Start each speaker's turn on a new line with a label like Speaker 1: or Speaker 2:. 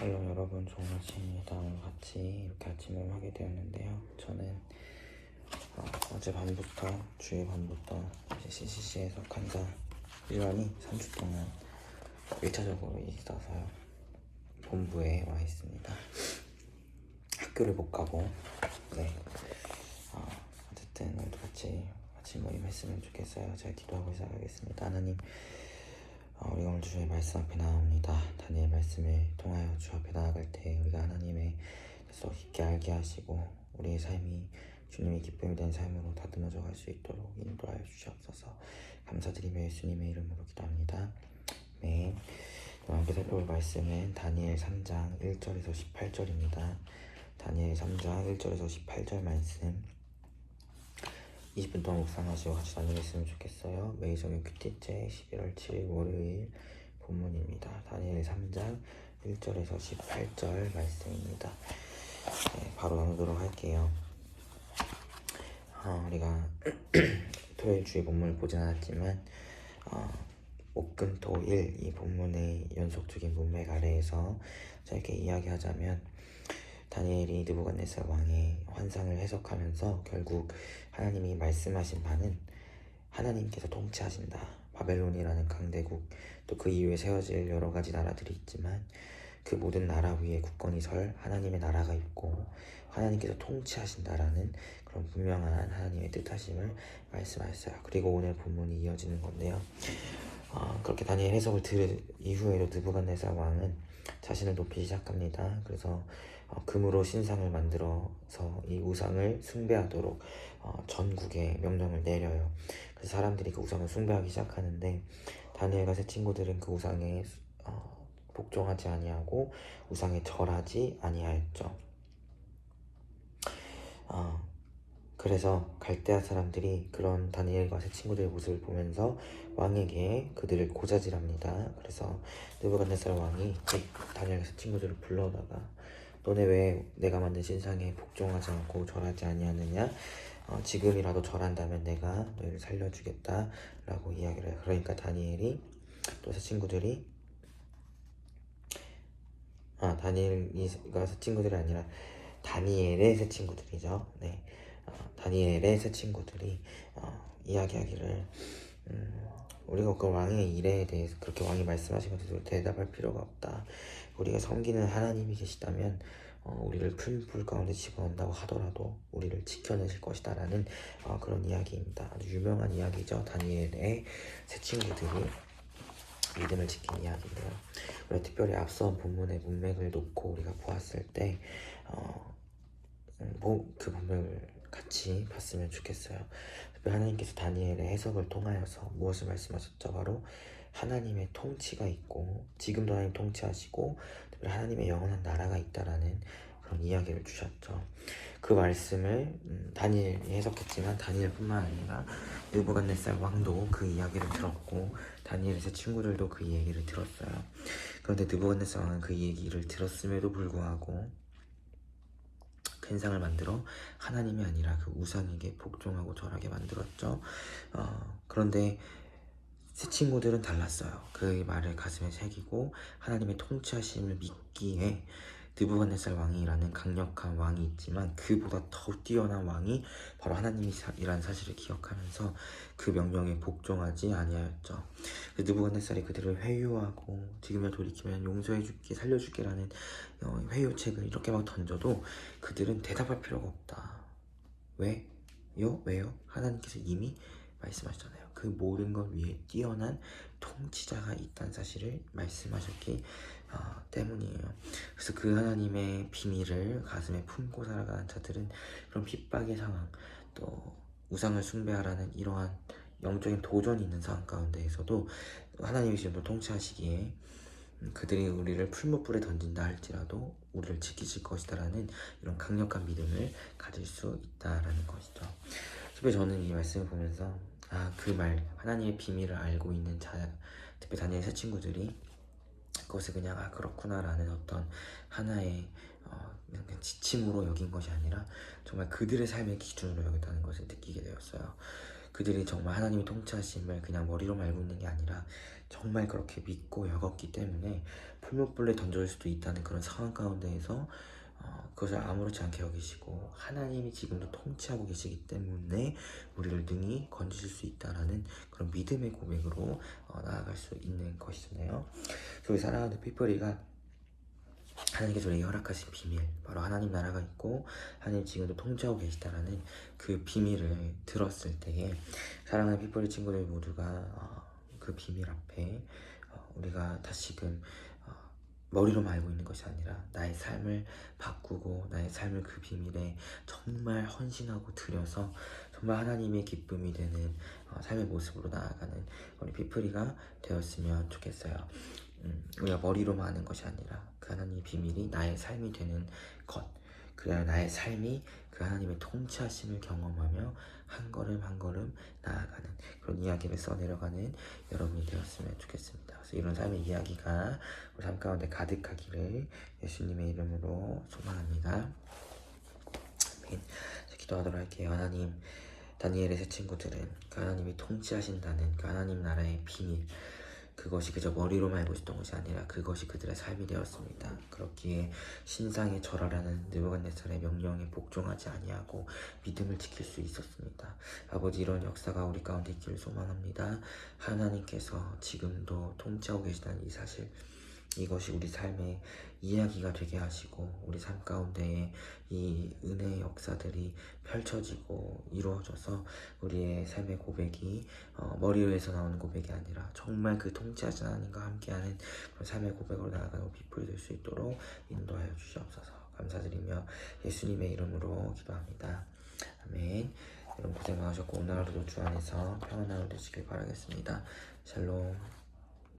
Speaker 1: 헬로 여러분, 좋은 아침입니다. 오늘 같이 이렇게 아침을 하게 되었는데요. 저는 어제 밤부터, 주일 밤부터 이제 CCC에서 간사 훈련이 3주 동안 1차적으로 있어서요. 본부에 와 있습니다. 학교를 못 가고, 네. 어쨌든 오늘도 같이 아침 모임 했으면 좋겠어요. 제가 기도하고 시작하겠습니다. 하나님, 우리가 오늘 주의 말씀 앞에 나옵니다. 다니엘 말씀을 통하여 주 앞에 나아갈 때 우리가 하나님의 더 깊게 알게 하시고 우리의 삶이 주님의 기쁨이 된 삶으로 다듬어져 갈 수 있도록 인도하여 주시옵소서. 감사드리며 예수님의 이름으로 기도합니다. 네. 함께 살펴볼 말씀은 다니엘 3장 1절에서 18절입니다. 다니엘 3장 1절에서 18절 말씀 20분 동안 묵상하시고 같이 나누겠으면 좋겠어요. 매일 정일 큐티째 11월 7일 월요일 본문입니다. 다니엘 3장 1절에서 18절 말씀입니다. 네, 바로 나누도록 할게요. 우리가 토요일 주일 본문을 보진 않았지만 목금토일 이 본문의 연속적인 문맥 아래에서 짧게 이야기하자면 다니엘이 느부갓네살 왕의 환상을 해석하면서 결국 하나님이 말씀하신 바는 하나님께서 통치하신다. 바벨론이라는 강대국, 또 그 이후에 세워질 여러 가지 나라들이 있지만 그 모든 나라 위에 굳건히 설 하나님의 나라가 있고 하나님께서 통치하신다라는 그런 분명한 하나님의 뜻하심을 말씀하셨어요. 그리고 오늘 본문이 이어지는 건데요. 그렇게 다니엘 해석을 들은 이후에도 느부갓네살 왕은 자신을 높이기 시작합니다. 그래서 금으로 신상을 만들어서 이 우상을 숭배하도록 전국에 명령을 내려요. 그래서 사람들이 그 우상을 숭배하기 시작하는데 다니엘과 세 친구들은 그 우상에 복종하지 아니하고 우상에 절하지 아니하였죠. 그래서 갈대아 사람들이 그런 다니엘과 세 친구들의 모습을 보면서 왕에게 그들을 고자질합니다. 그래서 느부갓네살 왕이 다니엘과 세 친구들을 불러다가 너네 왜 내가 만든 신상에 복종하지 않고 절하지 아니하느냐? 지금이라도 절한다면 내가 너희를 살려주겠다 라고 이야기를 해요. 그러니까 다니엘이 또 세 친구들이 다니엘과 세 친구들이 아니라 다니엘의 세 친구들이죠. 네. 다니엘의 세 친구들이 이야기하기를 우리가 그 왕의 일에 대해서 그렇게 왕이 말씀하신 것에 대답할 필요가 없다. 우리가 섬기는 하나님이 계시다면 우리를 큰 불 가운데 집어넣는다고 하더라도 우리를 지켜내실 것이다 라는 그런 이야기입니다. 아주 유명한 이야기죠. 다니엘의 세 친구들이 믿음을 지킨 이야기인데요. 우리가 특별히 앞선 본문의 문맥을 놓고 우리가 보았을 때 그 본문을 같이 봤으면 좋겠어요. 특별히 하나님께서 다니엘의 해석을 통하여서 무엇을 말씀하셨죠? 바로 하나님의 통치가 있고 지금도 하나님 통치하시고 특별히 하나님의 영원한 나라가 있다라는 그런 이야기를 주셨죠. 그 말씀을 다니엘이 해석했지만 다니엘뿐만 아니라 느부갓네살 왕도 그 이야기를 들었고 다니엘의 세 친구들도 그 얘기를 들었어요. 그런데 느부갓네살 왕은 그 얘기를 들었음에도 불구하고 큰 상을 만들어 하나님이 아니라 그 우상에게 복종하고 절하게 만들었죠. 그런데 세 친구들은 달랐어요. 그 말을 가슴에 새기고 하나님의 통치하심을 믿기에 느부갓네살 왕이라는 강력한 왕이 있지만 그보다 더 뛰어난 왕이 바로 하나님이라는 사실을 기억하면서 그 명령에 복종하지 아니하였죠. 느부갓네살이 그들을 회유하고 지금이야 돌이키면 용서해줄게 살려줄게라는 회유책을 이렇게 막 던져도 그들은 대답할 필요가 없다. 왜요? 하나님께서 이미 말씀하셨잖아요. 그 모든 것 위에 뛰어난 통치자가 있다는 사실을 말씀하셨기 때문이에요. 그래서 그 하나님의 비밀을 가슴에 품고 살아가는 자들은 그런 핍박의 상황, 또 우상을 숭배하라는 이러한 영적인 도전이 있는 상황 가운데에서도 하나님이 지금도 통치하시기에 그들이 우리를 풀무불에 던진다 할지라도 우리를 지키실 것이다라는 이런 강력한 믿음을 가질 수 있다라는 것이죠. 특별히 저는 이 말씀을 보면서 그 말 하나님의 비밀을 알고 있는 특별히 다니엘 세 친구들이 그것을 그냥 그렇구나 라는 어떤 하나의 그냥 지침으로 여긴 것이 아니라 정말 그들의 삶의 기준으로 여겼다는 것을 느끼게 되었어요. 그들이 정말 하나님의 통치하심을 그냥 머리로만 알고 있는 게 아니라 정말 그렇게 믿고 여겼기 때문에 풀무불에 던져질 수도 있다는 그런 상황 가운데에서 그것을 아무렇지 않게 여기시고 하나님이 지금도 통치하고 계시기 때문에 우리를 능히 건지실 수 있다라는 그런 믿음의 고백으로 나아갈 수 있는 것이잖아요. 저희 사랑하는 피플이가 하나님께서 우리에게 허락하신 비밀, 바로 하나님 나라가 있고 하나님 지금도 통치하고 계시다라는 그 비밀을 들었을 때에 사랑하는 피플의 친구들 모두가 그 비밀 앞에 우리가 다시금 머리로만 알고 있는 것이 아니라 나의 삶을 바꾸고 나의 삶을 그 비밀에 정말 헌신하고 드려서 정말 하나님의 기쁨이 되는 삶의 모습으로 나아가는 우리 피플이가 되었으면 좋겠어요. 우리가 머리로만 아는 것이 아니라 그 하나님의 비밀이 나의 삶이 되는 것, 그래야 나의 삶이 그 하나님의 통치하심을 경험하며 한 걸음 한 걸음 나아가는 그런 이야기를 써내려가는 여러분이 되었으면 좋겠습니다. 그래서 이런 삶의 이야기가 우리 삶 가운데 가득하기를 예수님의 이름으로 소망합니다. 아멘. 기도하도록 할게요. 하나님, 다니엘의 세 친구들은 그 하나님이 통치하신다는 그 하나님 나라의 비밀, 그것이 그저 머리로만 알고 있었던 것이 아니라 그것이 그들의 삶이 되었습니다. 그렇기에 신상에 절하라는 느부갓네살의 명령에 복종하지 아니하고 믿음을 지킬 수 있었습니다. 아버지, 이런 역사가 우리 가운데 있기를 소망합니다. 하나님께서 지금도 통치하고 계시다는 이 사실, 이것이 우리 삶의 이야기가 되게 하시고 우리 삶 가운데에 이 은혜의 역사들이 펼쳐지고 이루어져서 우리의 삶의 고백이 머리에서 나오는 고백이 아니라 정말 그 통치하신 하나님과 함께하는 그런 삶의 고백으로 나아가는 피플이 될 수 있도록 인도하여 주시옵소서. 감사드리며 예수님의 이름으로 기도합니다. 아멘. 여러분 고생 많으셨고 오늘 하루도 주 안에서 평안한 하루 되시길 바라겠습니다. 샬롬.